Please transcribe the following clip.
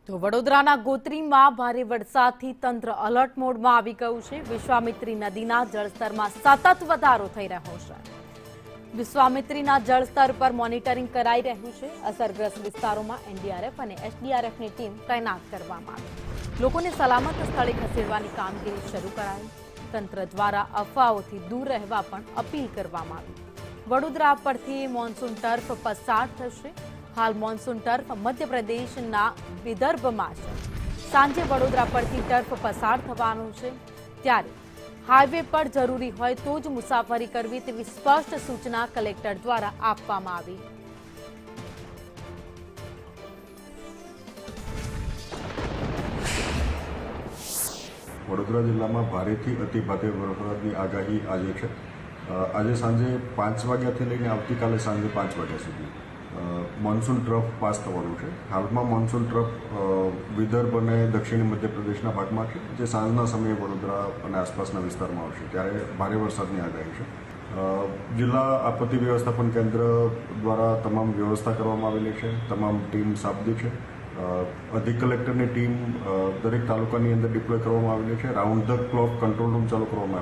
તો વડોદરાના ગોત્રીમાં ભારે વરસાદથી તંત્ર અલર્ટ મોડમાં આવી ગયું છે। વિશ્વામિત્રી નદીના જળસ્તરમાં સતત વધારો થઈ રહ્યો છે। વિશ્વામિત્રીના જળસ્તર પર મોનિટરિંગ કરાઈ રહ્યું છે। અસરગ્રસ્ત વિસ્તારોમાં એનડીઆરએફ અને એસડીઆરએફની ટીમ તૈનાત કરવામાં આવી। લોકોને સલામત સ્થળે ખસેડવાની કામગીરી શરૂ કરાઈ। તંત્ર દ્વારા અફવાઓથી દૂર રહેવા પણ અપીલ કરવામાં આવી। વડોદરા પરથી મોન્સૂન ટર્ફ પસાર થશે। હાલ મોન્સૂન ટર્ફ મધ્યપ્રદેશના વિદર્ભમાં છે। સાંજે વડોદરા પરથી ટર્ફ પસાર થવાનું છે, ત્યારે હાઈવે પર જરૂરી હોય તો જ મુસાફરી કરવી તેવી સ્પષ્ટ સૂચના કલેક્ટર દ્વારા આપવામાં આવી। વડોદરા જિલ્લામાં ભારેથી અતિ ભારે વરસાદની આગાહી આજે છે। આજે સાંજે 5 વાગ્યાથી લઈને આવતીકાલે સાંજે 5 વાગ્યા સુધી મોન્સૂન ટ્રફ પાસ થવાનું છે। હાલમાં મોન્સૂન ટ્રફ વિદર્ભ અને દક્ષિણી મધ્યપ્રદેશના ભાગમાં છે, જે સાંજના સમયે વડોદરા અને આસપાસના વિસ્તારમાં આવશે, ત્યારે ભારે વરસાદની આગાહી છે। જિલ્લા આપત્તિ વ્યવસ્થાપન કેન્દ્ર દ્વારા તમામ વ્યવસ્થા કરવામાં આવેલી છે। તમામ ટીમ સાબદી છે। અધિક કલેક્ટરની ટીમ દરેક તાલુકાની અંદર ડિપ્લોય કરવામાં આવેલી છે। Round the clock control room ચાલુ કરવામાં